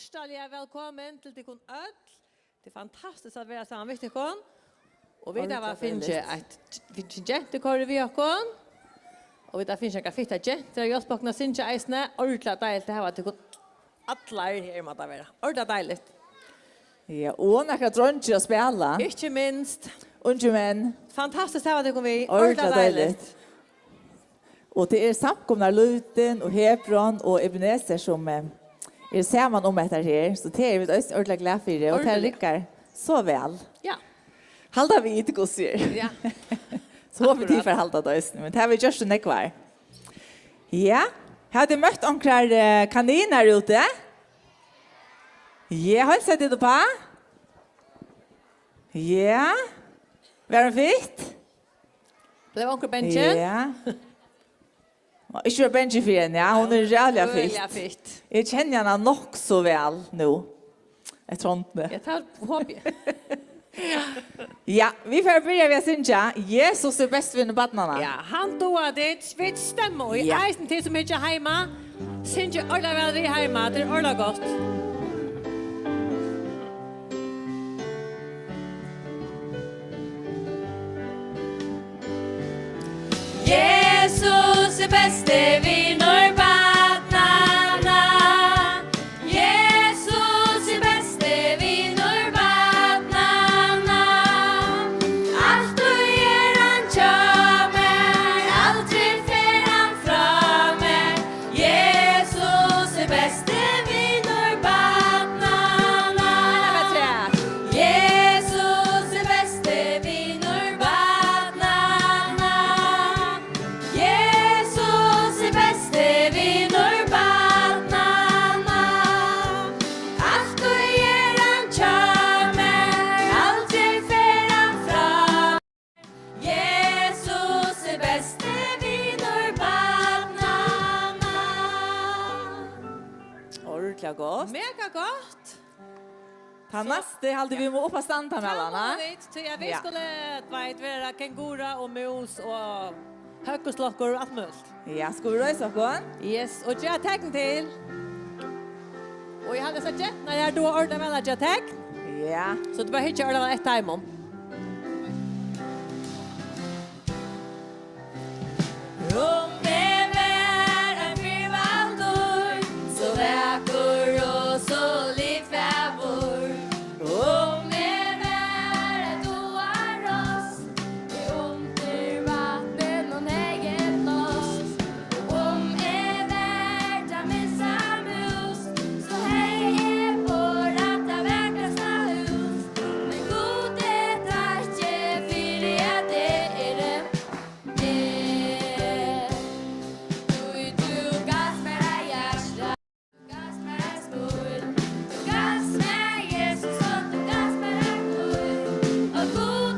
Hjertelig velkommen til dere øl. Det fantastisk at være sammen med dere. Og vi der finner et jentekår vi har. Og vi der finner en fitte jenter. Jeg spåkner sinne eisene. Ordentlig deilig det her at dere alle her må det være. Ordentlig deilig. Ja, og noen dronjer å spille. Ikke minst. Unge menn. Fantastisk det var det vi. Ordentlig deilig. Og det samkomna Luten og Hebron og Ebenezer som sammen om dette her. Så det vi også ordentlig glad for det. Og det lykker så vel. Ja. Halda vi ikke hos er. Ja. Så håper vi for halda det også. Men det har vi gjort det nekvar. Ja. Har du møtt omkring kaniner ute? Ja, har du sett det på? Ja. Var det fint? Det var omkring benchen. Ja. Ikke var benchen for henne, ja. Hun reallig fitt. Jeg kjenner henne nok så vel nå. Jeg tror ikke. Jeg tar håp jeg. Ja, vi får börja med synja. Jesus bäst vinner badnarna. Ja, han doar det. Vi stämmer. I eisen till som inte hemma. Synja alla väl vi hemma. Det alla gott. Jesus bäste vinner badnarna. Jesus bäste vinner badnarna. Allt du ger han kommer, aldrig fer han framme. Jesus bäste vinner badnarna. Jesus bäste vinner badnarna. Jesus bäste vinner badnarna. Allt du ger han kommer, aldrig fer han fram. Jesus bäste vinner badnarna. Ordentlig godt. Mega gott. Ta neste halde vi må oppa standa mellan. Så vi skulle være kengura og mus og høkkoslokker og alt mulig. Ja, skal vi røyse oss? Yes, og jeg har tegn til. Og jeg hadde sagt når jeg da ordnet med at jeg tegn. Ja. Så du bare ikke ordnet et time om. Om det var en frivaldur, så vacker og så liv favor. Om det var et oaros, det under vatten og neget lost. Om det var ta missa mus, så hei vår at det verkasta hus. Men god takk fyrir at det det. Du gass med deg hjärsta, du gass med deg skuld, du gass med Jesus og du gass med deg Gud. Og god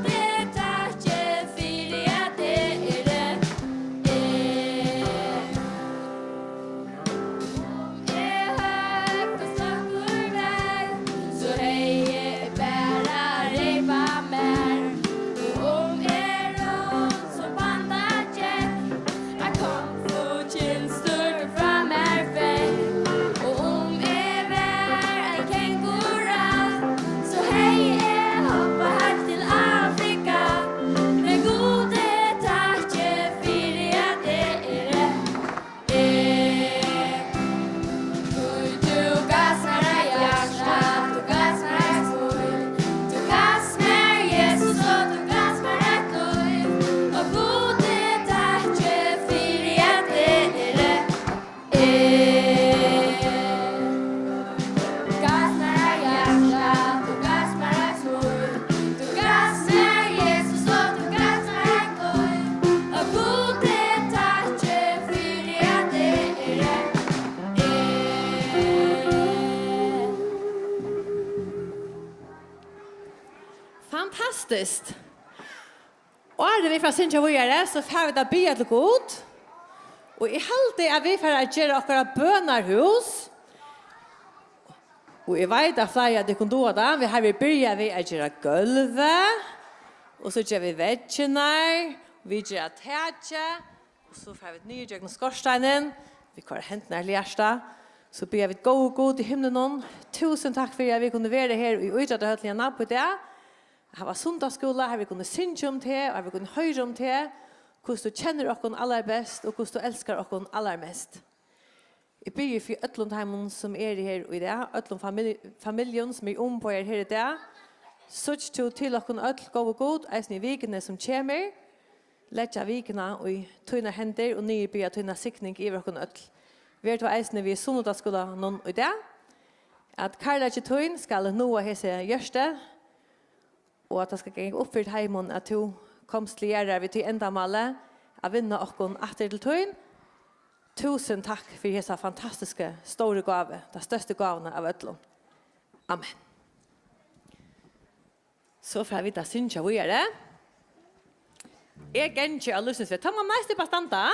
takk fyrir at det det. Om jeg høgt og snakker vei, så hei jeg bæra reipa mer. Om jeg råd som bandet kjekk, jeg kom for tjenester fra mer vei. Og om jeg var en kengura, så hei jeg hoppa her til Afrika. Men gode takk fyrir at det det. Du gass med deg hjärsta, du gass med deg skuld, du gass med Jesus og du gass med deg Gud. Og gode takk fyrir at det det. Gass med deg hjärsta, du gass med deg skuld, du gass med Jesus og du gass med deg Gud. Og gode takk fyrir at det det. Fantastiskt. Og er det vi fra Sinja Vujere, så får vi da bya til god. Og i halvdeg er vi for å gjøre akkurat bønarhus. Og jeg vet at flere av de kan doa da. Vi har vi byrja vi å gjøre gulvet. Og så gjør vi veggene. Vi gjør tætje. Og så får vi et nye gjøkken skorsteinen. Vi kører hentene her i hjertet. Så ber vi gå og god i himlen. Tusen takk for at vi kunne være her i Øydrad og Høllini natt på det. Her var sundagsskola, her vi kunne synge om det, og her vi kunne høre om det. Hvordan du kjenner oss aller best, og hvordan du elsker oss aller mest. Jeg ber for Øtlundheimen som er her i det, Øtlundfamilien som er på her i det. Such to til oss øtl gå og god, eisen i vikene som kommer. Letja vikene og tøyne hender, og nye ber tøyne sikning i oss øtl. Vi er til eisene vi Sunnudagsskúla noen i det. At Karlage tøyn skal nå hese gjørste, og at det skal gjenge oppfyrt heimen at du komst til gjøre vi til endamalet å vinne oss atter til tøyn. Tusen takk for hese fantastiske store gave, de største gavene av Øtlund. Amen. Så får vi da synge vi det. Jeg gjenker av lysensvett. Ta man næste bestanda?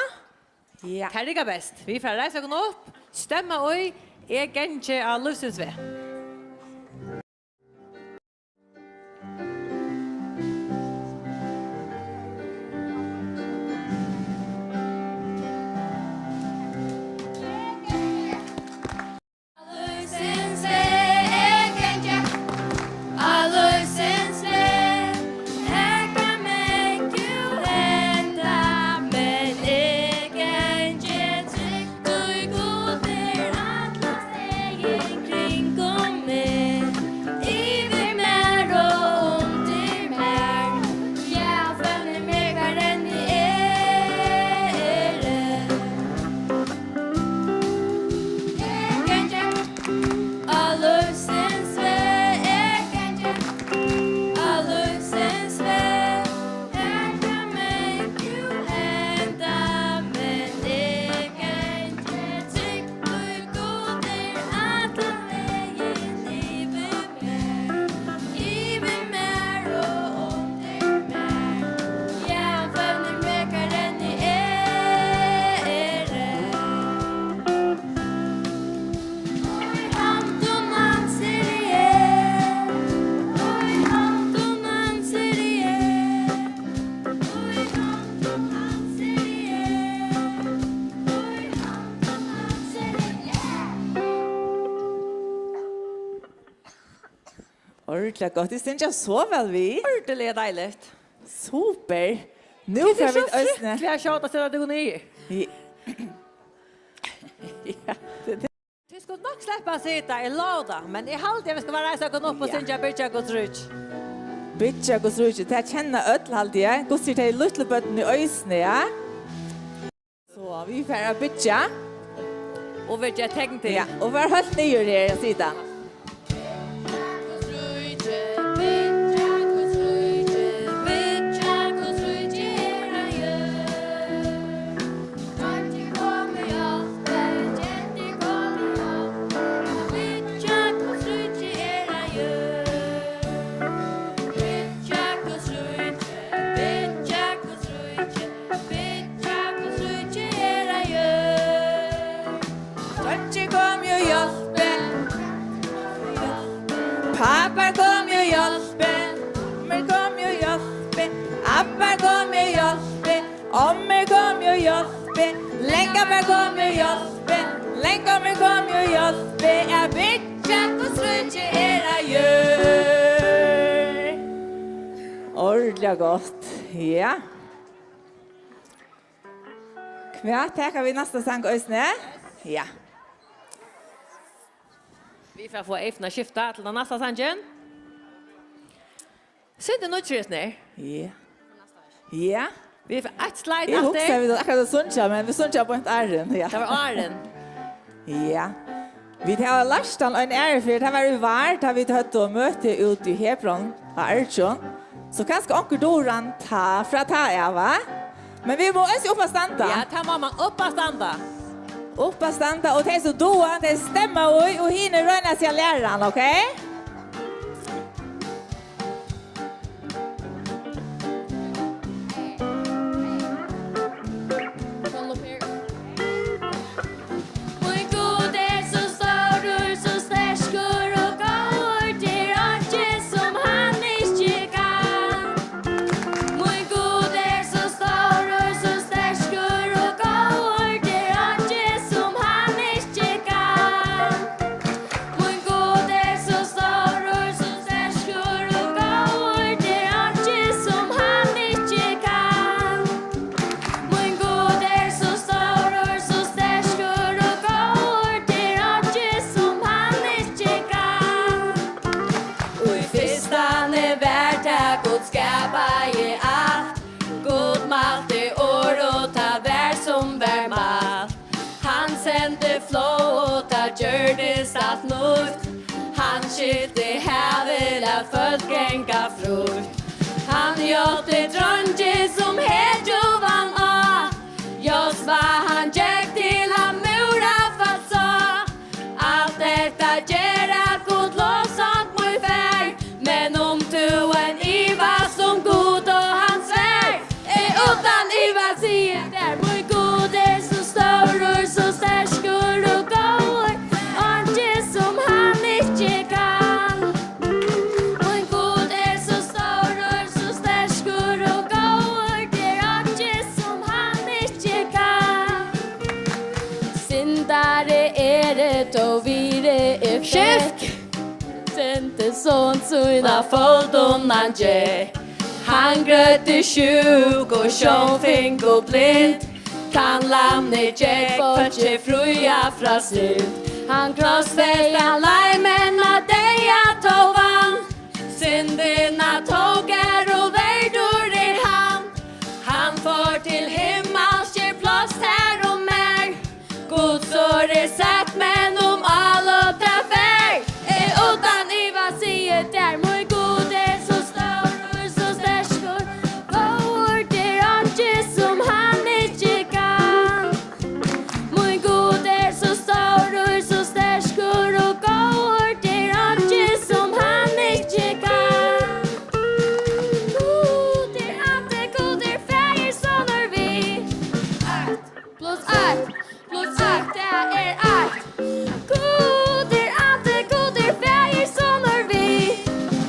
Ja. Det ligger best. Vi får reise oss opp, stemme og jeg gjenker av lysensvett. Ordentlig godt. Det synes jeg så vel vi. Ordentlig deilig. Super. Nu får vi øsne. Det er så fryktelig å kjøte til at du går ned. Ja. Du skulle nok slippe å sitte i låda, men jeg halte jeg skal være reise og opp og synge Bitja Gudsrutsch. Bitja Gudsrutsch, det kjenner ødel halte jeg. Gå sier til lutlebøtten i øsne, ja. Så vi får bitja. Og vet jeg tenkte. Ja, og vi har holdt nye her i siden. Pappa kom jo hjelpe, men kom jo hjelpe, Abba kom jo hjelpe, Ommer kom jo hjelpe, Lenkammer kom jo hjelpe, Lenkammer kom jo hjelpe, jeg bitja på slutje era gjør. Ordentlig godt, ja. Hva takker vi neste sang øsne? Ja. Vi får få Eifna skifta til den neste sangen. Sint det nødtryst ned? Ja. Ja. Vi får et slide Jeg husker etter. vi akkurat det sunnkja, men vi sunnkja på en æren. Ja. Det var Aren. Ja. Vi har lært den en ære for det var vært, da vi tatt å møte ut i Hebron av Ertsjøen. Så kanskje onker Doran ta fra ta jeg, va? Men vi må også opp og standa. Ja, ta mamma opp og standa. Opp og standa, og det er så doa, det stemmer og hinner rønne seg læreren, ok? skilt I havet at folk gänga frukt. Han gjorde dronje som hedjovan av. Josva han gikk til han mura fast så. Allt detta ger at god lovsang må fär. Men om du en iva som god och hans väg. Utan iva sier der må god så stor och så sterskor och går. Anje som han ikke kan. Må god så stor och så sterskor och går. Der anje som han ikke kan. Syndare det och vire fisk. Sente sån sina foldon ge. Han grötte sjuk och sjåfink och blind. Kan lamne Jack fötje fruja fra slut. Han krossfälla lajmen att deja tovan. Syndina tog och verdor han. Han får till himmels ger plats här och mer. Guds ord sagt men om alla trafär. Utan iva sier der må god så stor och så sterskor. Går der anje som han ikke kan. Må god så stor och så sterskor och går der anje som han ikke kan. God der färger så når vi. 1 plus 1 plus 1 det 1. God der färger så når vi.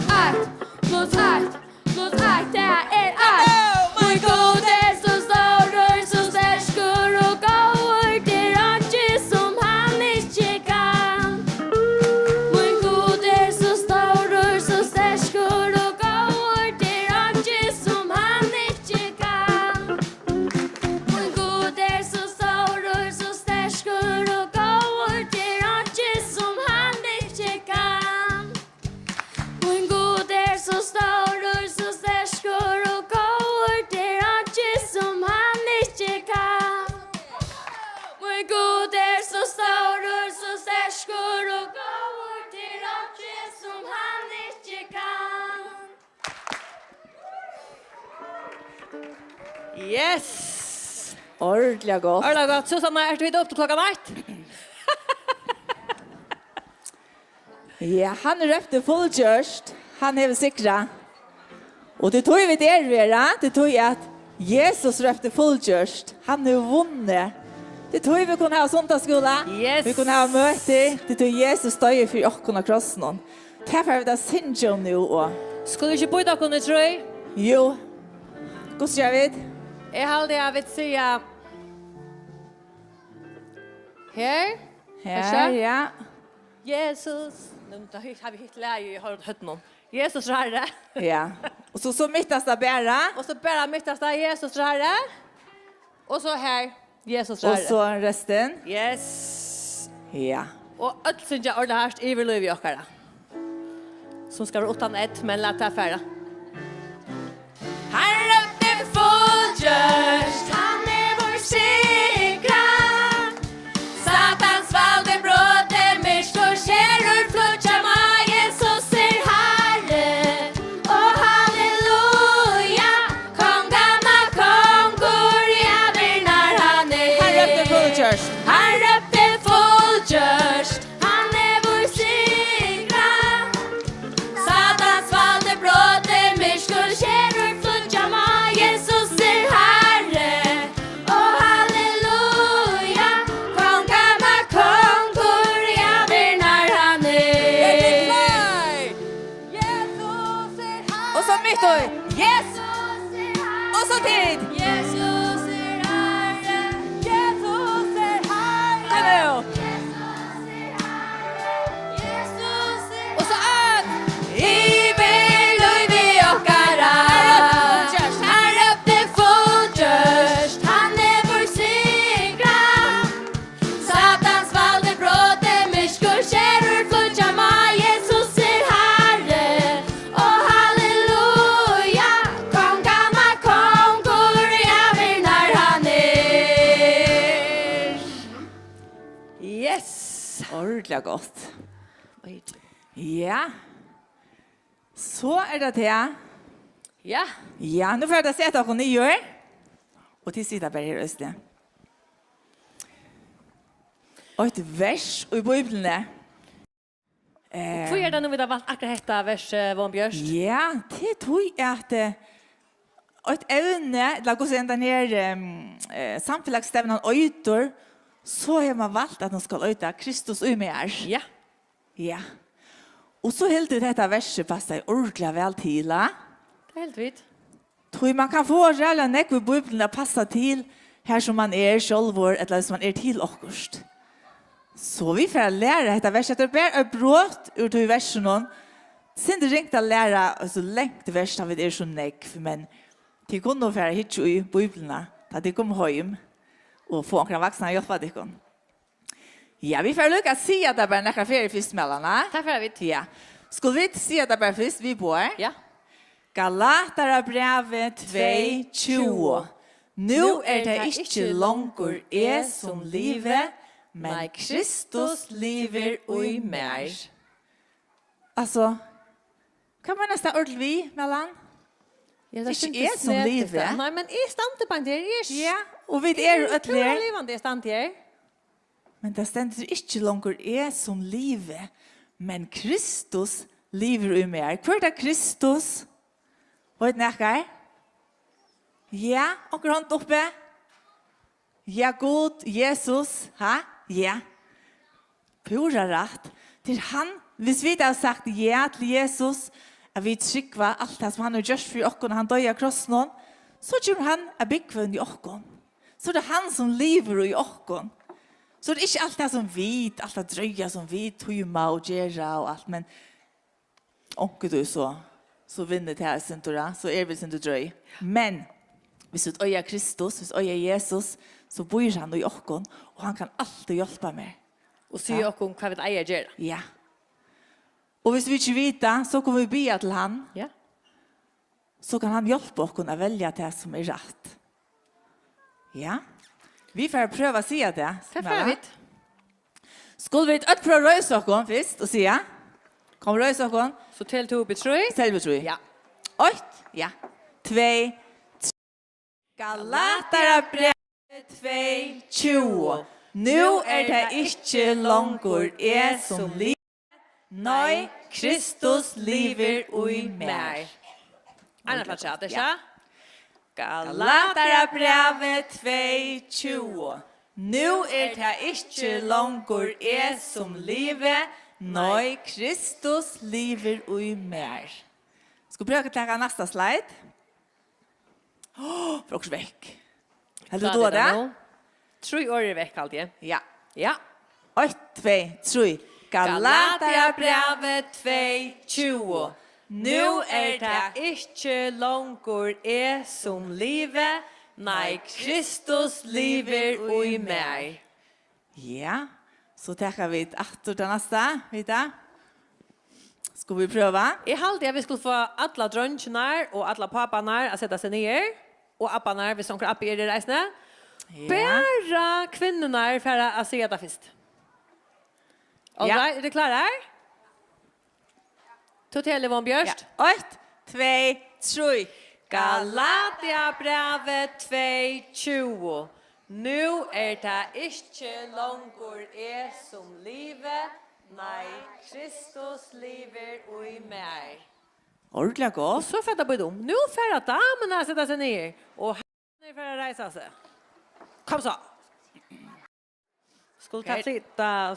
1 plus 1 plus 1 det 1. Må god så stor och så sterskor och går der anje som han ikke kan. Må god så stor och så sterskor och går der anje som han ikke kan. Må god så stor och så sterskor och går der anje som han ikke kan. Må god så stor och så sterskor och går der anje som han ikke kan. Må god så stor och så sterskor och går der anje som han ikke kan. Yes. Ordentligt godt. Ordentlig godt. Susanne, du vidt opp til klokka 1? Ja, han røpte fullgjørst. Han har sikra. Og det tog vi der, Vera. Det tog at Jesus røpte fullgjørst. Han har vunnet. Det tog vi kunne ha sundagsskola. Yes. Vi kunne ha møter. Det tog Jesus støye for åkken og krossen. Derfor har vi da sinne om nå. Og Skulle ikke bo i dere, tror jeg? jo, hvordan gjør vi det? Jeg halde jeg vil si her. Her, ja. Jesus. Nu har vi hitt läge i hørt noen. Jesus herre. Ja. Og så mittast det bare. Og så bare mittast det Jesus herre. Og så her. Jesus Og herre. så resten. Yes. Ja. Og alt synes jeg ordentlig herst i vil i okkara. Som skal være utan ett, men la ta færre. Han røpte fullgjørst, han vår sikra. Satans valde bråte, myrskor skjerur flutja ma, Jesus herre. Og halleluja, kongarna kongur, ja virnar han Han røpte fullgjørst. Han røpte fullgjørst, han vår sikra. Satans valde bråte, myrskor skjerur flutja ma, Jesus herre. Og halleluja, kongarna kongur, ja virnar han Og så mitt og yes. Og så tid. Jesus herre. Jesus herre. Hallo. Og så I vil løyve okkara. Han røpte fullgjørst, han vår sikra. Satans valde bråte, myrskor skjerur flutja ma, Jesus herre. Og halleluja, kongarna kongur, ja virnar han Yes. Ordentlig godt. Ja. Så det det. Ja. Ja, nu får jag se att jag kan göra. Och till sitta bara här östle. Och ett vers i Bibeln. Hvor det nu vi har valgt akkurat dette vers, Von Bjørst? Ja, det tror jag att ett evne, la oss säga den här Samfelagsstevnan öjtor, så har man valt att de ska öjta Kristus i mer. Ja. Ja. Och så helt det detta verset passar ordentligt väl till. Det helt vidt. Tror man kan få rälla näck i Bibeln att passa till här som man självor eller som man till okkurst. Så vi får lära detta verset. Det är bara ett brott ur till versen någon. Sen det ringt att lära alltså längt vers av det så näck men till kunde för hit i Bibeln att det kom hem och få några vuxna hjälpa dig kon. Ja, vi får lycka se att det bara några fler festmellarna. Takk for det. Ja. Skulle vi se att det bara fest vi på? Ja. Galaterbrevet 2:20. Nu det ikke longer som livet, men Kristus lever i mer. Alltså, kan man nästan ordentligt vi mellan? Ja, det ikke som livet. Nei, men jeg stande på det. Ja, og vi ødler. Levende jeg stande her. Men det stender ikke longer som livet, men Kristus lever i mer. Hvor det Kristus? Vet ni hva? Ja, og hånd oppe. Ja, god, Jesus. Ha? Ja. Pura rätt. Till han, hvis vi har sagt ja till Jesus, att vi tryckva allt det som han har gjort för oss när han döde av krossen, så gör han en byggvän i oss. Så det han som lever i oss. Så det är inte allt det som vi, allt det dröja som vi tog och gera och allt, men onkel du så vinner det här sintora, så vi sin dröj. Men hvis vi øyer Kristus, hvis vi øyer Jesus, så bor han i oss, og han kan alltid hjälpa mig. Og sier dere hva vi eier gjør. Ja. Og hvis vi ikke vet, så kan vi be til han. Ja. Så kan han hjälpa oss att välja det som är rätt. Ja. Vi får pröva att säga det. Takk for det. Skulle vi inte pröva att rösa oss först och säga? Kom rösa oss. Så til to betrøy. Selvbetrøy. Ja. 8, ja. 2, 3. Galaterbrevet 2:20. Nu det ikke longer som liv. Nei, Kristus lever i mer. Anna plass ja, det Ja. ja. Galaterbrevet 2:20. Nu det ikke longer som lever. Nei, Kristus lever i mer. Skal vi prøve å ta nästa slide? For også vekk. Heldig du det? 3 år vekk alltid. Ja. Ja. 8, 2, 3. Galaterbrevet 2:20. Nu det ikke longer som livet, nei, Kristus lever i mer. Ja, så tar vi ett attor till nästa, vet du? Ska vi pröva? Jeg halte at vi skulle få alle drøntjene og alle pappaene å sette seg ned, og appaene, hvis noen apper er i reisene. Bare kvinnerne for å si det først. All right, er det klare her? Totale Von Bjørst. Ja. 8, 2, 3. Galaterbrevet 2:20. Nu det ikke longer som livet, nei, Kristus lever i mer. Ordentlig godt. Så fattar på dem. Nu får att damerna sätta sig ner och herrarna för att resa sig. Kom så. Skulle ta sitta.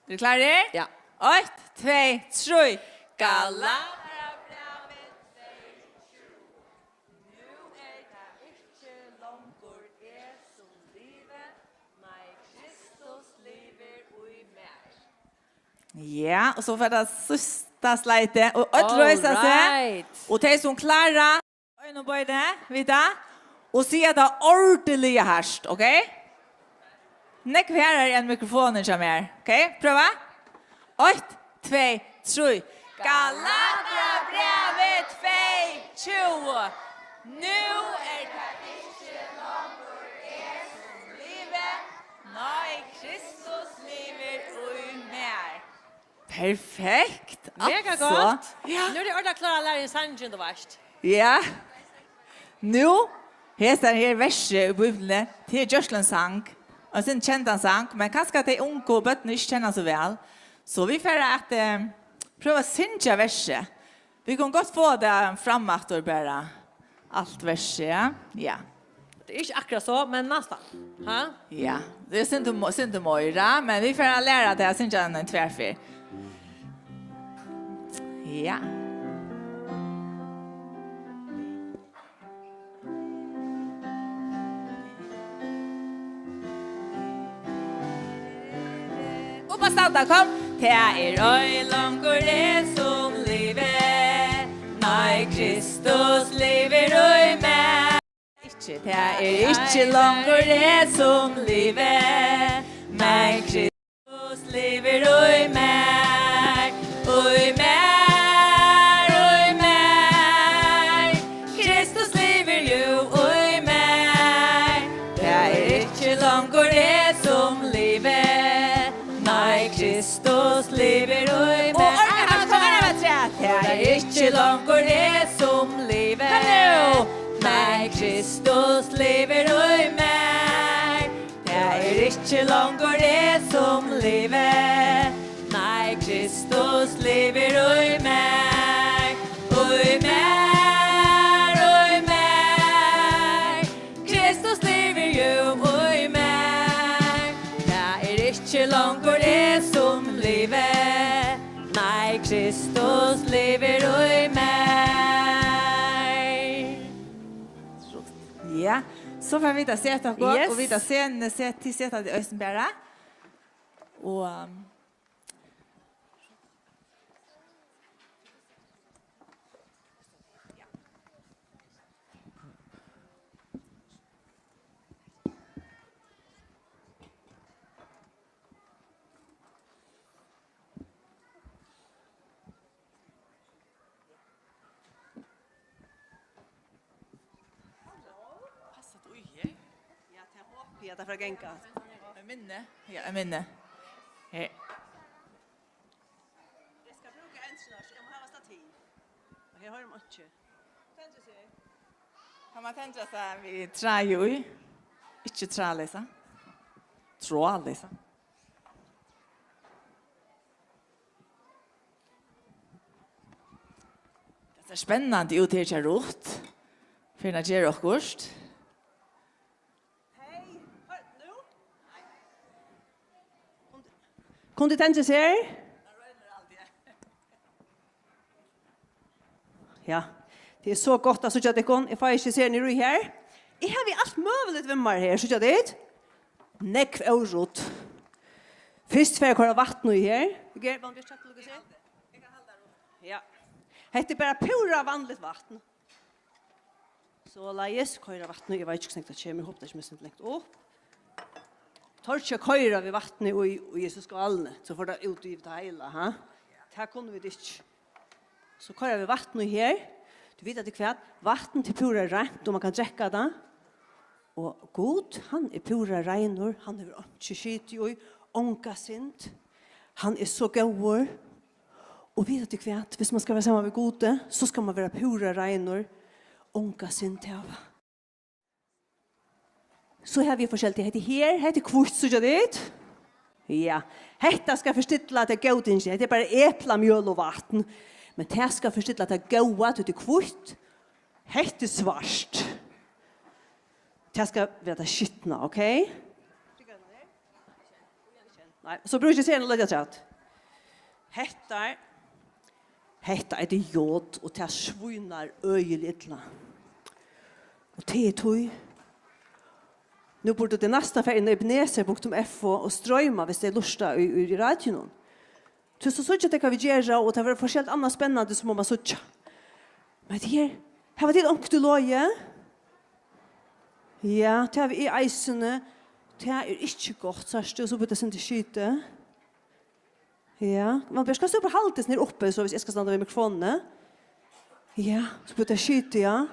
Er du klar? Ja. 8, 2, 3. Galaterbrevet 2:20. Nu det ikke longer som livet, nei, Kristus lever i mer. Ja, og så får det sista slide. Og alt røyser seg. Og de som klarer, øyne på det, vet du? Og sier det ordentlige herst, ok? Nekk her er en mikrofon ikke mer. Ok, prøva. 8, 2, 3. Galaterbrevet 2:20. Nu det ikke longer som livet, nei, Kristus lever i Perfekt. Mega alltså. gott. Ja. Nu är det ordentligt klara att lära en sangen det värst. Ja. Nu, här är verset i Bibeln till Jörslens sang. Och sen kända sang, men kanske att de unga och bötterna inte känner så väl. Så vi får att pröva synja verset. Vi kan gott få det framåt och bara allt verset, ja. Ja. Det är inte akkurat så, men nästan. Ha? Ja, det är synd Moira, men vi får lära det att synja en tvärfyr. Ja. Och på standa kom. Det öj långur det som livet. Nej, Kristus lever öj med. Det inte långur det som livet. Men Kristus lever öj med. Öj med, öj med. Kristus lever ju öj med. Det inte långur det som livet. Nej, Kristus lever öj med. Det inte långur det som livet. Nej, Kristus lever öj med. Det inte långur det som livet. Nej, Kristus lever öj med. Öj med, öj med. Kristus lever ju öj med. Det inte långur det som livet. Nej, Kristus lever öj med. Ja, så får vi da se etter godt, Yes. og vi da se til seta i Østenbæra. Og Ja, det är för gänga. jeg minne. Ja, jeg minne. Her. Jag ska bruka en snart. Jag måste ha stativ. Och här har de inte. Tänkte sig. Kan man tenke seg vi træ jo i? Ikke træ, Lisa. Tråd, Lisa. Det er spennende ut her til rot. For å gjøre akkurat. Hej, hör nu. Kunde tänka sig? Ja, det är så gott att så att det kon. If I ser ni här. Jag har vi allt möjligt vimmar här, så att det. Neck eurot. Först för att vatten i här. Okej, vad vi ska lukka se. Jag kan hålla det. Ja. Det är bara pura vanligt vatten. Så la Jesus köra vatten i vet inte snägt att kommer hoppas det inte längt upp. Torcha köra vi vatten och Jesus ska allne så får det ut i det hela, ha. Här kunde vi det. Så köra vi vatten i här. Du vet att det kvärt vatten till pura rent och man kan dricka det. Och Gud, han är pura renor, han är inte skit i onka sint. Han är så god. Och vet att det kvärt, hvis man ska vara samman med Gud, så ska man vara pura renor. Onka sin tava. Så har vi forskjellige. Hette her, hette kvart, så gjør det. Ja, hette skal forstille at det er god ikke. Det er bare epla, mjøl og vatten. Men det skal forstille at det er god at det er kvart. Hette svart. Det skal være skittende, ok? Nei, så bruker jeg se en lødja tjatt. Hetta er det jod, og det svunnar øyelig. Og det er tog. Nu borde det nästa färgen i Ebenezer.f och strömma hvis det är lusta i radion. Så så att det kan vi göra och det var forskjelligt annat spännande som man så. Men det här var det onkel loje. Ja, det har vi i eisene. Det är inte gott så så på det inte skite. Ja, man bör ska stå på haltes ner uppe så hvis jag ska stanna vid mikrofonen. Ja, så på det skite ja.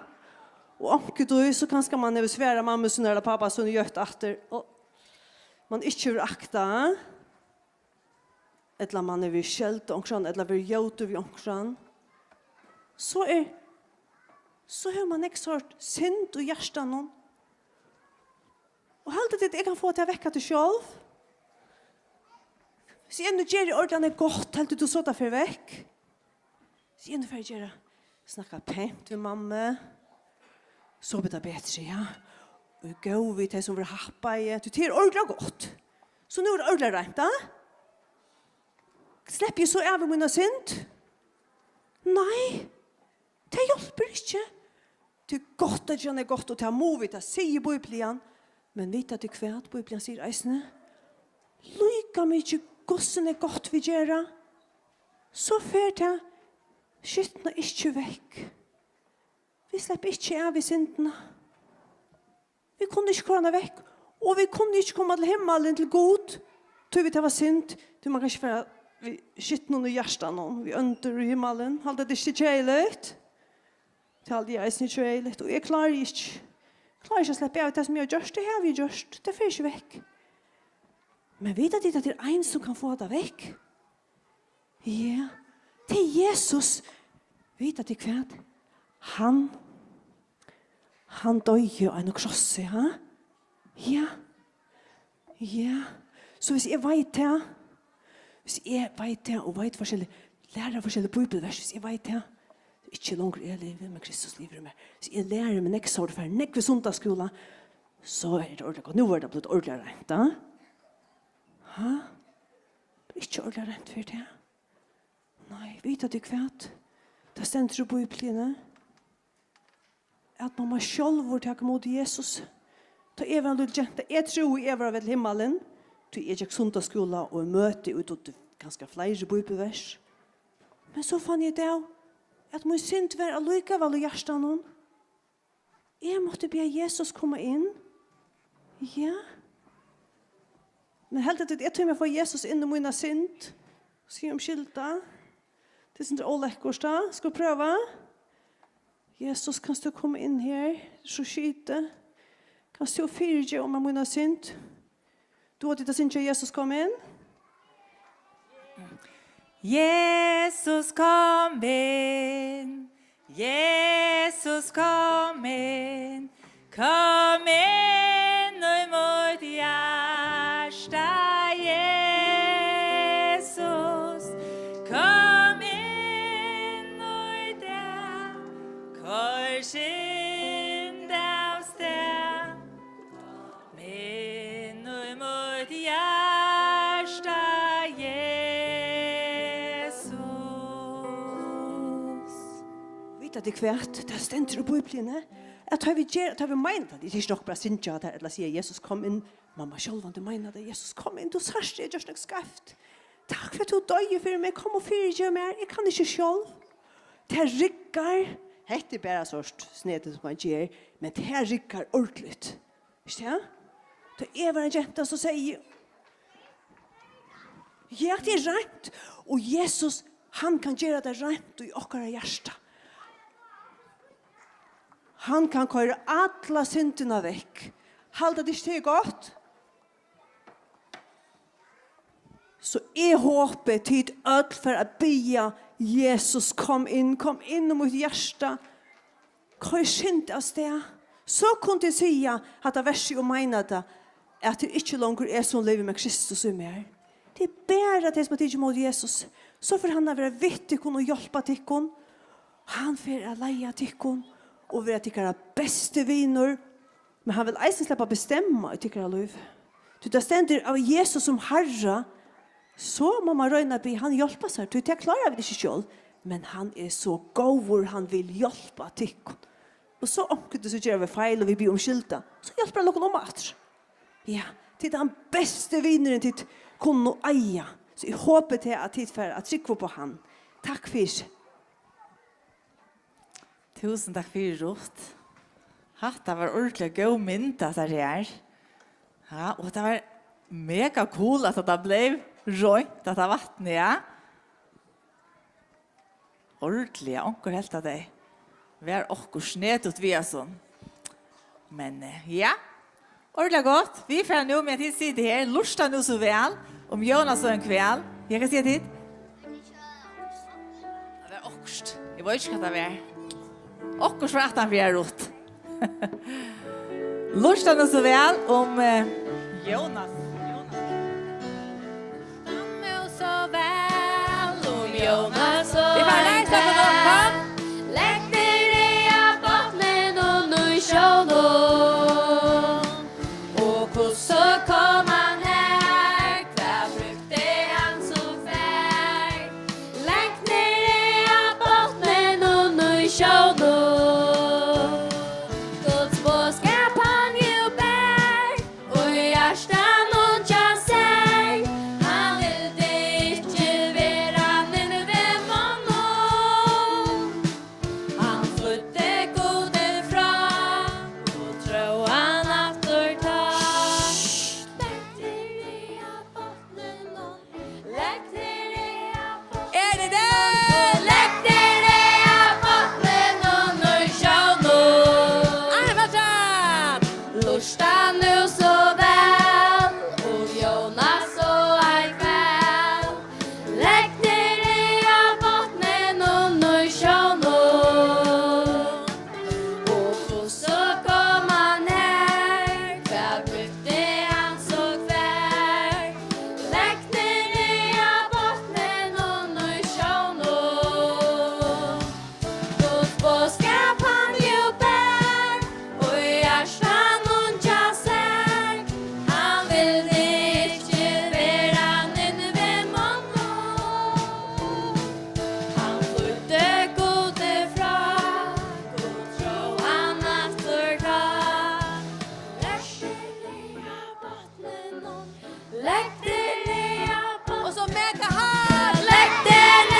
Och onkel då så kanske man är svära mamma så eller pappa så gött efter och man inte vill akta. eller man är vid skjelt omkran, eller vid jautu vid omkran, så har man en sort synd och hjärtan någon. Och helt det jag kan få till vecka till själv. Så ändå ger det ordentligt gott helt du så där för veck. Så ändå för göra snacka pent med mamma. Så blir det bättre, ja. Och gå vid det som vill happa i. Du tar ordentligt gott. Så nu är det ordentligt rent, da? Släpper jag så över mina synd? Nej, det hjälper inte. Det är gott att känna gott och ta movet att säga Bibeln. Men vet att det kvärt Bibeln säger eisne. Lika mycket gossen är gott vi gör. Så för det skyttna inte väck. Vi släpper inte av i synderna. Vi kunde inte komma väck. Och vi kunde inte komma till himmelen till god. Tror vi det var synd. Du man kanske för vi skyttna och hjärtan. Vi under i himmelen. Hade det inte tjejligt. Till jag är inte tjejligt. Och jag klarar inte. Klarar inte att släppa av det som jag har gjort. Det har vi gjort. Det får inte väck. Men vet att det är en som kan få det väck? Ja. Det är Jesus. Vet att det är kvärt. Han dör ju en kross, ja? Ja. Ja. Så hvis jeg vet det, og vet forskjellige, lærer forskjellige bibelvers, hvis jeg vet det, ikke langer jeg lever med Kristus livet med. Hvis jeg lærer med nekst år for nekve sundagsskola, så er det ordentlig godt. Nå er det blitt ordentlig rent, da? Ha? Ikke ordentlig rent for det. Nei, vet at det er kvært. Det stender på Bibelen. At man må selv ta imot Jesus. Ta even en lille jente. Jeg tror jeg var ved himmelen. Jeg gikk sundagsskola og møte ut og ganske flere bibelvers. Men så fann jeg det at min synd var allikevel i hjertet. Jeg måtte be Jesus komme inn. Ja. Men helt etter, jeg tror jeg får Jesus inn i mine synd. Sier om skilta. Det er sånn olekkurs da. Skal vi prøve? Jesus, kan du komme inn her? Så skyte. Kan du fyrtje om mine synd? Du har tittat synd Jesus kom inn? Jesus kom inn. Jesus kom inn. Kom inn og mot hjärsta Jesus. Kom inn og der. Kor synd av sted. Kom inn og mot hjärsta Jesus. Vet at det kvært, det stender på Bibelen. At har vi meint det. Det er ikke nok bare synd at eller sier Jesus kom inn. Mamma selv du mener det. Jesus kom inn. Du sørste jeg gjør noe skreft. Takk for at du døg for meg. Kom og fyrtje meg. Jeg kan ikke selv. Det her rikker. Hette er bare sånt snedet som man gjør. Men det her rikker ordentligt. Ikke det? Det er en jente som sier ja, det er rent. Og Jesus, han kan gjøre det rent i okkara hjärsta. Han kan köra alla synderna väck. Halda det inte gott. Så är hoppet tid öll för att be Jesus kom in mot hjärsta. Kör synd av det. Så kunde jag säga att det verset och menade att det inte längre är som lever med Kristus och mer. Det är bara det som är tid mot Jesus. Så får han vara vittig och hjälpa till. Han får att leia till. Og vi er tykkere beste viner. Men han vil eisen slippe bestemme i tykkere liv. Du da stender av Jesus som Herre, så må man røyne be, han hjelper seg. Du det klarer vi det ikke selv. Men han er så god, han vil hjelpe tykkere. Og så omkring så gjør vi feil, og vi blir omskylda. Så hjelper han noen om at. Ja, til den beste vineren til kunne eie. Så jeg håper til at tid for at trykke på han. Takk for det. Tusen takk for rått. Det var ordentlig god mynd at det er. Ja, og det var mega cool at det ble røynt, at det vattnet, ja. Ordentlig, onker helt av deg. Vi er okkur snedet vi er sånn. Men ja, ordentlig godt. Vi får nå med til side her. Lursta nå så vel om Jonas og en kveld. Jag kan säga det. Det var okst. Jag vet inte vad det var. Okst var att han var rot. Lustar nu så väl om Jonas. Så väl om Jonas Vi får läsa på dem. Lägg ner i bottnen och nu sjån och så kom han här kvar brukte han så fär Lägg ner i bottnen och nu sjån Guds boskap han ju bär och i hjärtan och jag säg han vill det inte vera vid honom han flytte gode fram och tro han after ta Lägg ner i bottnen och lägg ner i bottnen Är det det? Lägg ner i bottnen och nu sjån Arvajan! Lusta nu så väl och Jonas och aj väl Lägg ner i bottnen och nu sjån och så kom han här kväll brukte han så kvär Lägg ner i bottnen och nu sjån Guds boskap han ju bär och i hjärtan och jag säg han vill inte vera vid honom han flytte gode fram och tro han after ta Lägg ner i bottnen Och så mega hard. Lägg ner i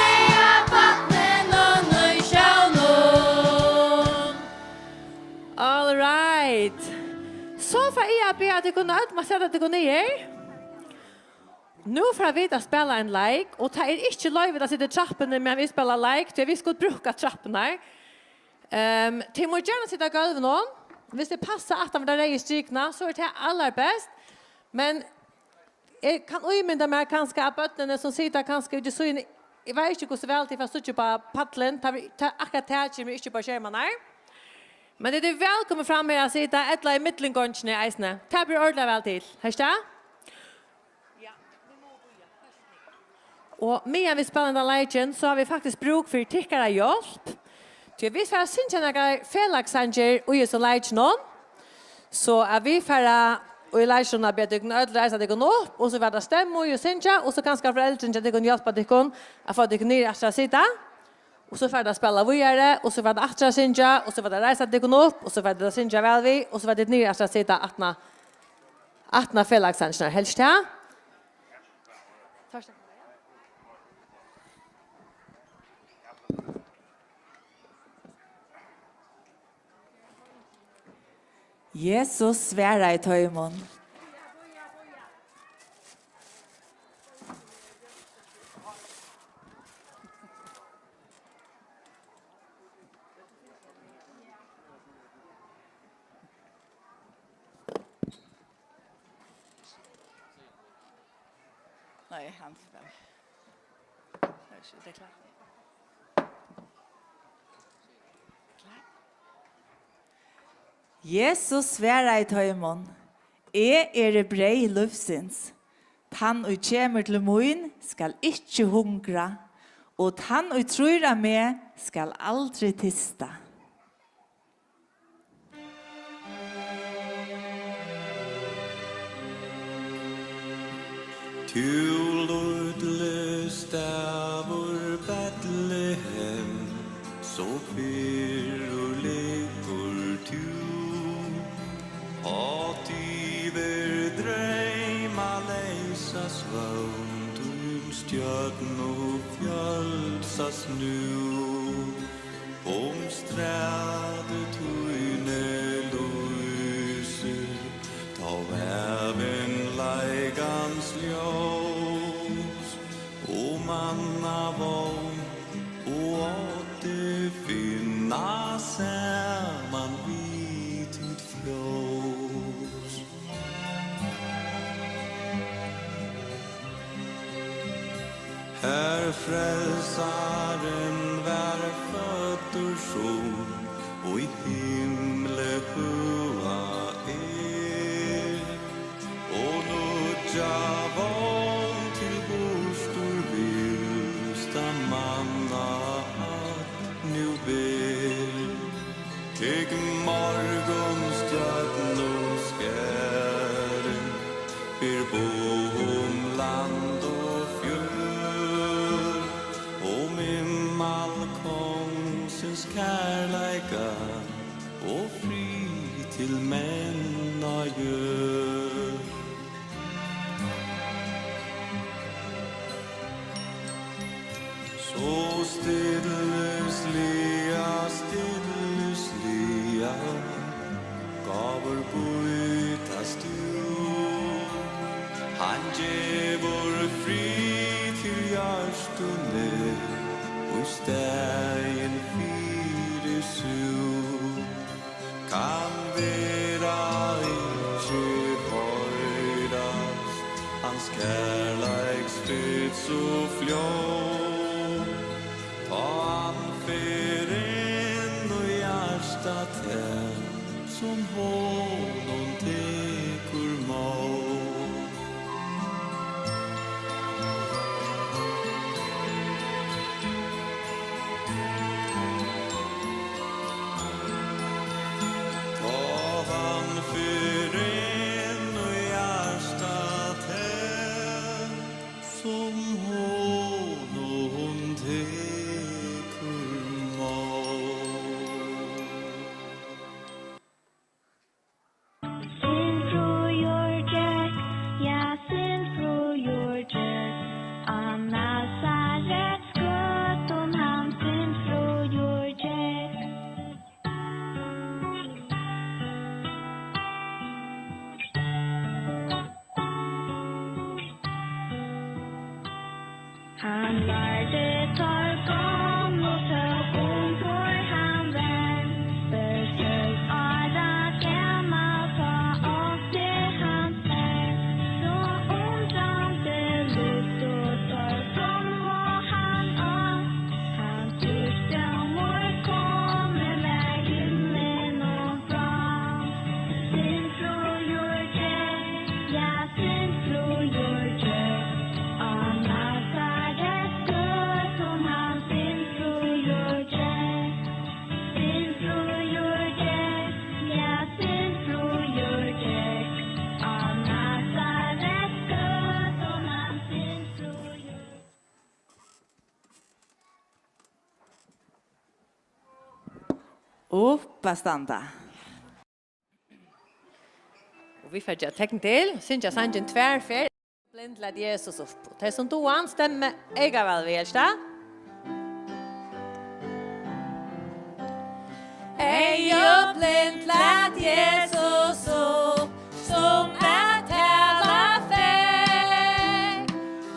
bottnen och nu sjån All right. Så får jag be att det kunde allt man sätter att det går ner. Nu får vi att spela en like och det är inte löjligt att sitta i trappen men vi spelar like så vi ska bruka trapporna. Till må gärna sitta i golvet någon. Hvis det passar att de där är i strykna så är det allra bäst. Men jag kan umynda mig kanske att bötterna som sitter kanske ute så in. Jag vet inte hur så väl till för att på paddlen. Ta akkurat tätjer men inte på skärmarna. Men det är välkommen fram med att sitta ett i mittlengången i eisne. Det blir ordentligt väl till. Hörst det? Och medan vi spelar den leken så har vi faktiskt bruk för tyckare hjälp. Så vi får synka några Samfelagsstevnan och just leken. Så är vi för och i leken har bett dig att resa dig upp och så var det stämma och synka och så kanske föräldrarna dig kan hjälpa dig att få dig ner att sitta. Och så får det spela vidare och så får det att synka och så får det resa dig upp och så får det synka väl vi och så får det ner att sitta attna Samfelagsstevnan helst här. Jesus svära i tøymon. Nej, han spelar. Det är klart. Jesus svära i tøymon. Brei lufsins. Han og kjemer til moin skal ikkje hungra, og han og trura med skal aldri tista. Tuludle stavur Betlehem, så kvir og leikur tu. At iver dreima leisas vaunt, stjörn og fjölsas nu. Sträde tujne lyser, ta väven leigans ljus, och manna vån, och återfinna samman vid tid fjås. Her frälsaren var fötter som och i himle hua och nudja vån till bostor vilsta manna att nu ber Teg morgonstjärnor skären ber bom land och fjör om immal kongsens kärleika och fri till männa gör så stillesliga gaver bytas du han gevor fri till hjärstune och stegen fyre sur kan vera inte höjdas hans kärleks spets och fjol ta han för en och hjärtat här som honom tekur mål ta han för en och hjärtat här som honom tekur mål Sin through your deck, yeah, sin through your deck. On Nazareth's good, on ham, sin through your deck. Han lærte tar kom og tøk for han venn. Bestøk ara gammal ta opp det han ser. Så undrande lukt og tar som og han av. Han tyckte mor kommer med himlen og bra. Sin through your deck, yeah, sin through your deck. On Nazareth's good, som han sin through your deck. Sin through your deck, yeah, sin through your deck. On Nazareth's good, som han sin through your Uppa standa. Og vi får gjøre tekn til, synes jeg sangen tverfer, blind led Jesus opp. Det som du anstemme, jeg er vel velsta. Jeg er blind led Jesus opp, som er tala feg.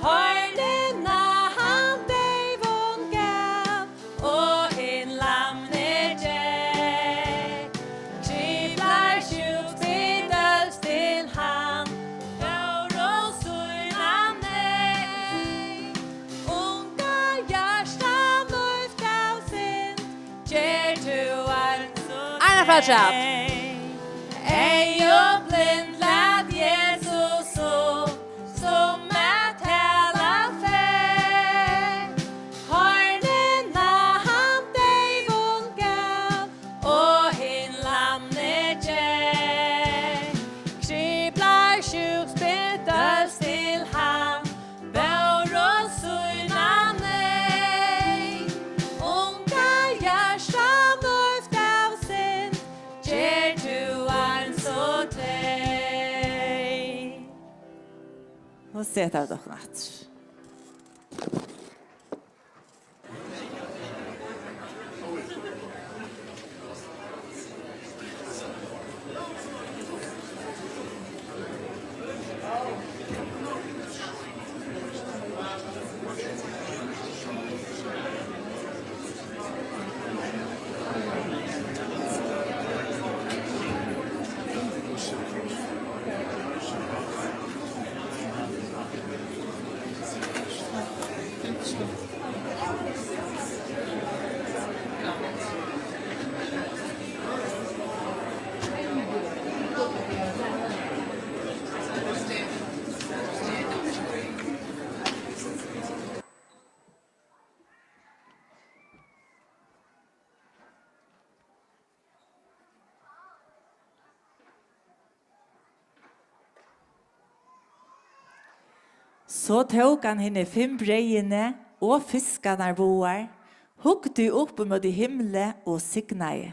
Høylina han deg von gav, og hin lamne gjeg. Skiblar sjuk spidels til han, gaur og suina nei. Unga hjärsta nøyft av sin, gjer du Arna Fratschap. Ei og blind lad Jesus opp, som er tala feg. Høylina han deg von gav, og hin lamne gjeg. Skiblar sjuk spidels til han, gaur og suina nei. Unga hjärsta nøyft av sin, gjer du så teg. Og setar dere natt. Så tog han henne 5 breiene og fiskarna boar, hugde upp mot i himle og signaje.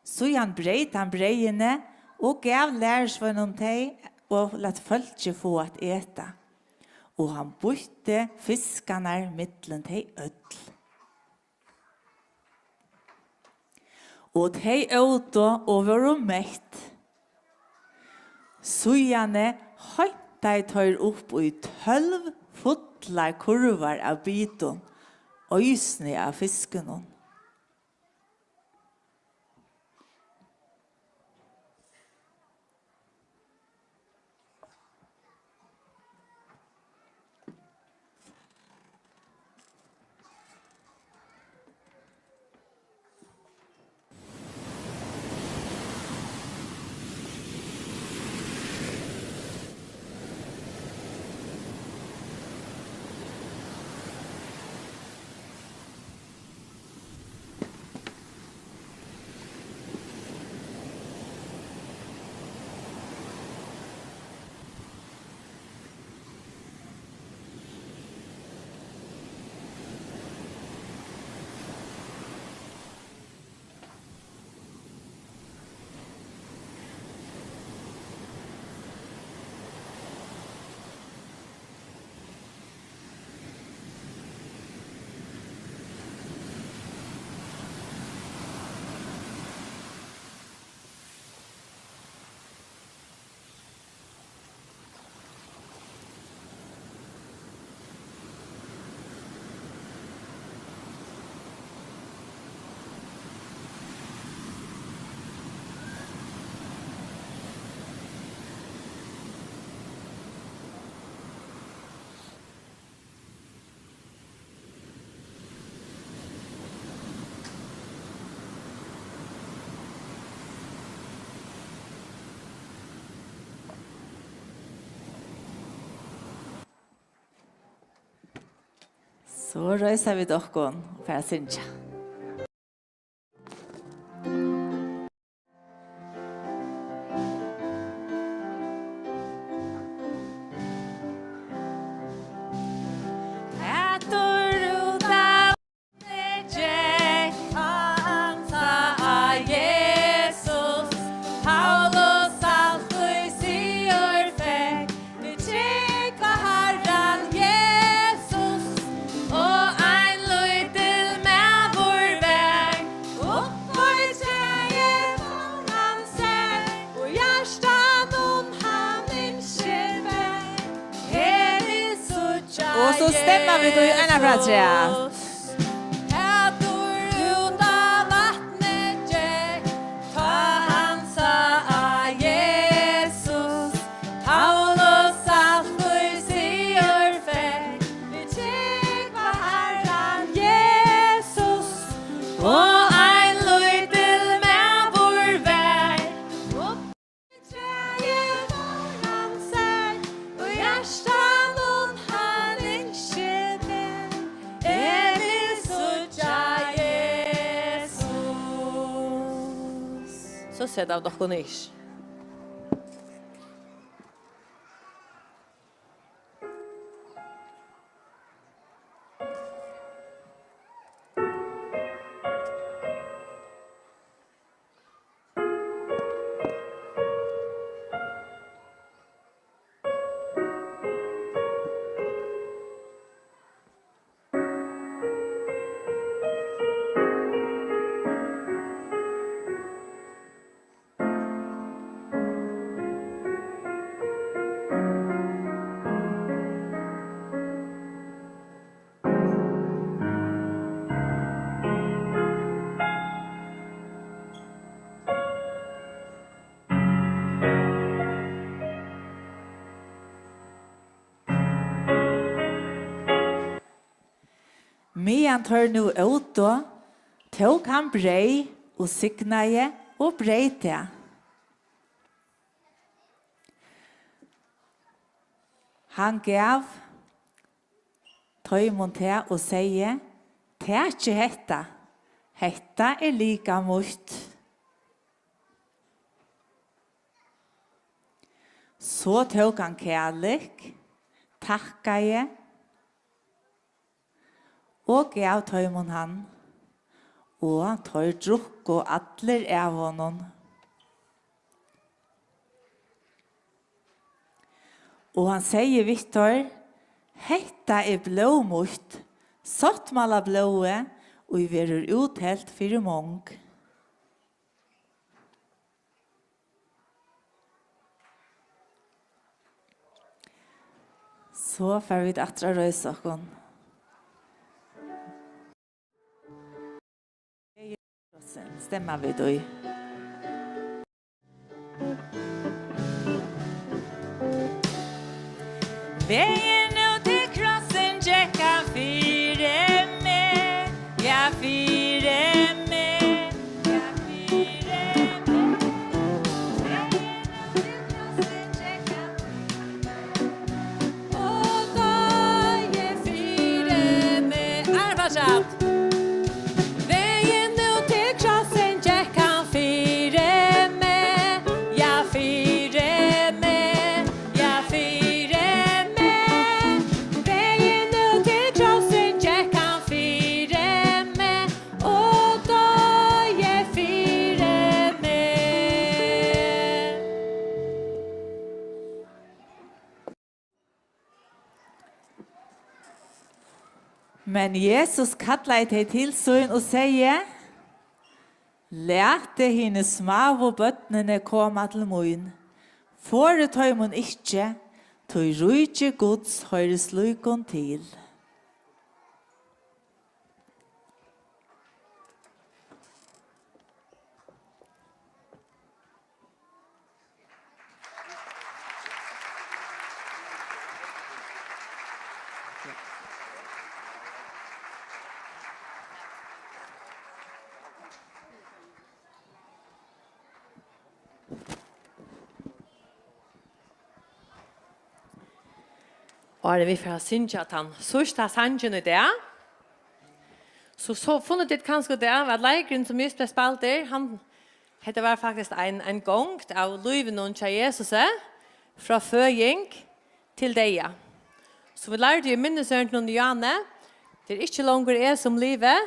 Så han breit han breiene og gav lærersvønnen teg og lett følge få at eta. Og han bytte fiskarna mittlen teg ødl. Og teg åta og var mett. Sujane høyta tar opp i 12 fotlar kurvar av biton, øysne av fiskenon. Så røyser vi dokken for å synge. Og så stemmer vi til en av hverandre. Så ser det av dere ikke. Medan tar nu åtta, tog han brei og signaje og brei det. Han gav tøymon til og sier, det er ikke hetta, hetta er lika mot. Så tog han kærlek, takkaje og gav tøymon han, og tøy drukk og atler av honom. Og han sier Victor, hetta blåmot, sottmala blåe, og vi verur uthelt fyrir mong. Så får vi atra røysa okon. Stemmer vi då. Veien ut til krossen gikk han fire med, ja fire med, ja fire med. Veien ut til krossen gikk han og da er fire med. Fortsatt. Veien ut til krossen gikk han fire med, ja fire med, ja fire med. Veien ut til krossen gikk han fire med, og da er fire med. Men Jesus kallar til tilsyn og sier, «Læte henne små bøttene komme til mun. For tøy mun ikke, tøy rujtje Guds høyres lykon til.» Og vi får synge at han sørste sangen i det. Så funnet det kanskje det at leikeren som just ble spalt der, det var faktisk en gång av livet noen til Jesus fra føying til deg. Så vi lærte i minnesøren noen Janne, det er ikke langer jeg som livet,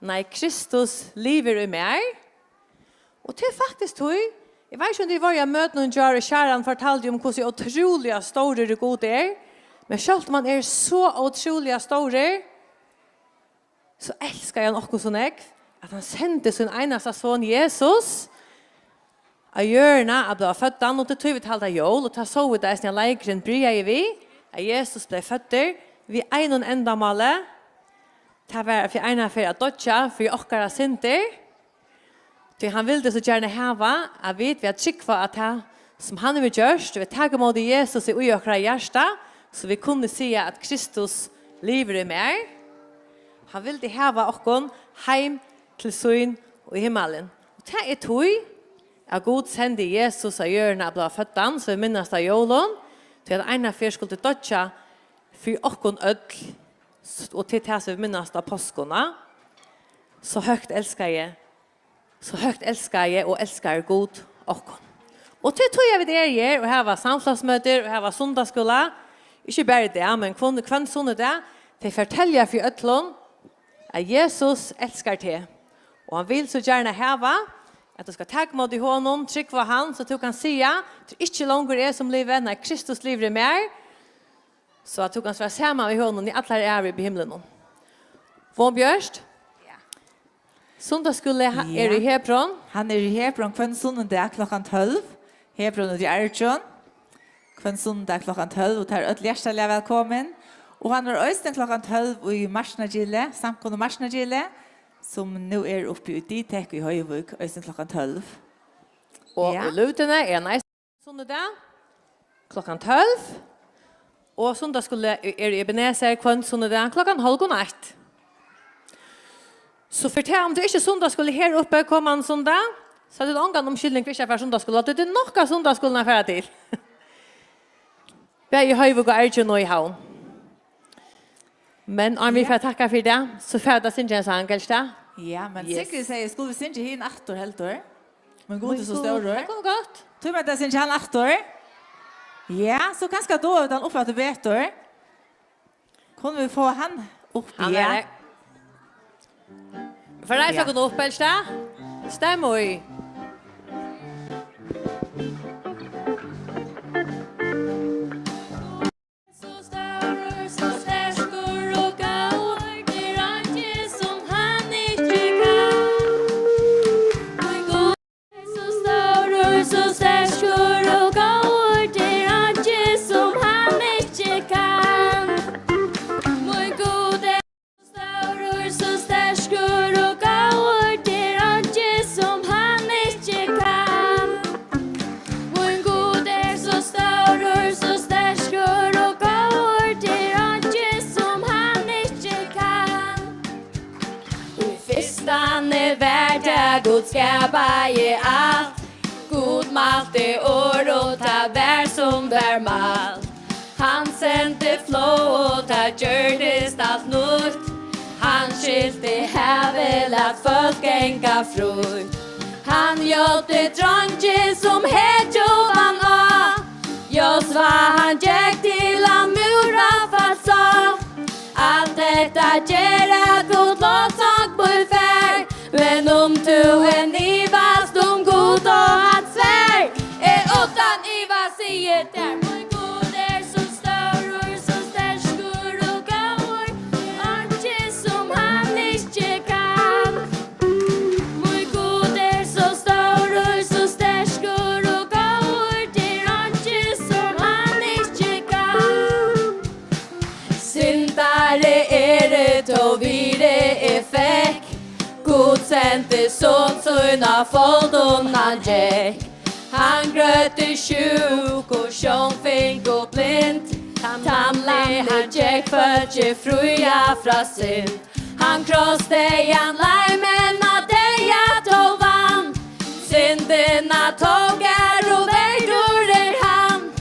nei, Kristus lever i meg. Og det er faktisk tog, jeg vet ikke om det var jeg møtte noen gjør, kjæren fortalte om hvordan utrolig store og gode er, men selv om man er så utrolig store, så elsker jeg noe sånn jeg, at han sendte sin eneste son Jesus, av hjørnet at det var født han, og det tog vi til halvt jul, og ta så ut det, jeg leikeren bryr vi, at Jesus ble født der, vi er noen enda male, det var for ene for at dødja, for åkere sinter, så han ville så gjerne hava, jeg vet vi har trykt for at det som han vil gjøre, vi tar imot Jesus i åkere hjertet, så vi kunne si at Kristus lever i meg. Han ville hava okkon heim til syn og i himmelen. Og det er tog, at Gud sendte Jesus av hjørnet av føttene, så vi minnes av jorden, til at ene fyr skulle dødja for okkon ødel, og til det som vi minnes av påskene. Så høyt elsker jeg, og elsker Gud okkon. Og til tog jeg vi det gjør, og her var samfelagsmøter, og her var sunnudagsskúla, ikke bare det, men hvem sånn det, det forteller for ødlån at Jesus elsker det. Og han vil så gjerne heve at du skal ta mot i hånden, trykk for han, så du kan si at det ikke langer er som livet, når Kristus lever i mer, så at du kan være sammen i hånden i alle er i himmelen. Hvor Bjørst? Sunnudagsskúli er i Hebron. Han er i Hebron hver sundag klokken 12. Hebron og de Arjun. Hver sundag klokken 12, og tar hjertelig velkommen. Og han er også klokken 12 i Marsnagille, samkomne Marsnagille, som nå er oppe i Ditek i Høyvøk, også klokken 12. Og lutene er neste sundag, klokken 12. Og sundagsskúli er i Ebenezer hver sundag, klokken 12:30. Så fortell om du ikke sundagsskúli her oppe kommer en sundag, så er det noen omskyldning for ikke for sundagsskúli, at det er nok av sundagsskúlene for til. Vi er i Høyvøk og Arjun og i Havn. Men om vi får takke for det, så får jeg synge en sang, Gelstad. Ja, men sikkert sier, skulle vi synge hin 8 år helt år? Men god er så større. Det kommer godt. Tror vi at jeg synge han 8 år? Ja, så kanskje da er den oppe til vet år. Kunne vi få han upp Han igen? är för dig så gå upp Elsta. Stämmer ju. God skapa i allt. God malt i år och ta vär som vär malt. Han sände flå och ta gjordes allt nytt. Han skilte hävel att folk gänga frukt. Han gjorde drange som het jovan av. Just vad han gick till han mura fast sa. Allt detta gera god låtsang på färg. Men du en ivast god och hans svär. Utan iva säger där. Min god så stor och så stärskor och gaur. Anke som han inte kan. Min god så stor och så stärskor och gaur. Det anke som han inte kan. Syndare det då vi det effekt. God sände son sina foldon han gick. Han grötte sjuk och sjönfink och blind. Tamle han gick för sig fruja fra sin. Han krossade en lajmen att deja tog vann. Synderna tog och vägdor han.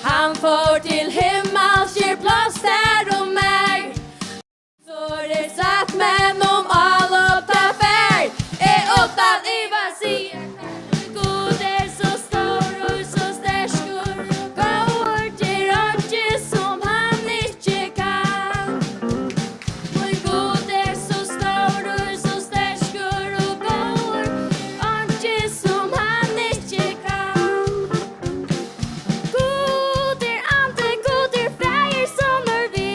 Han får till himmels ger plats där och mer. Så det satt men om all upp där färg. Utan iva säger god så stor och så stärskor och gaur. Det anke som han inte kan. Min god så stor och så stärskor och gaur. Anke som han inte kan. God ande, god färger som är vi.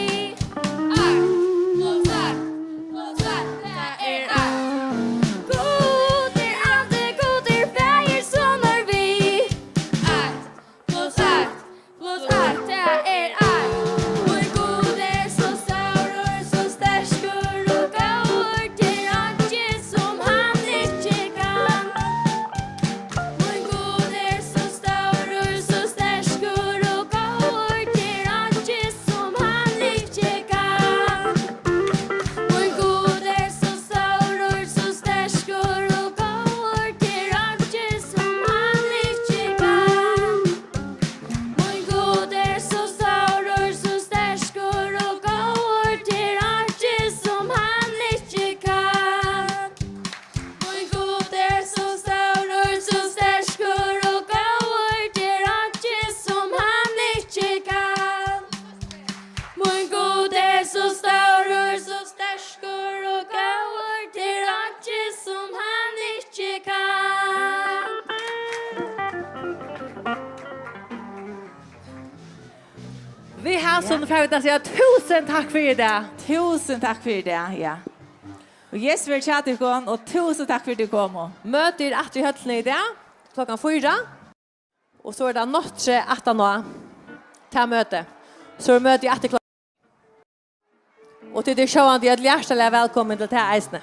Vi har sån för att säga tusen tack för det. Tusen tack för det, ja. Och yes, vi chattar och tusen tack för att du kom. Möter att i Høllini idag klockan 4. Och så är det natt 18 till möte. Så möter jag 8 klockan. Och till det showande att hjärtligt välkommen till det här eisne.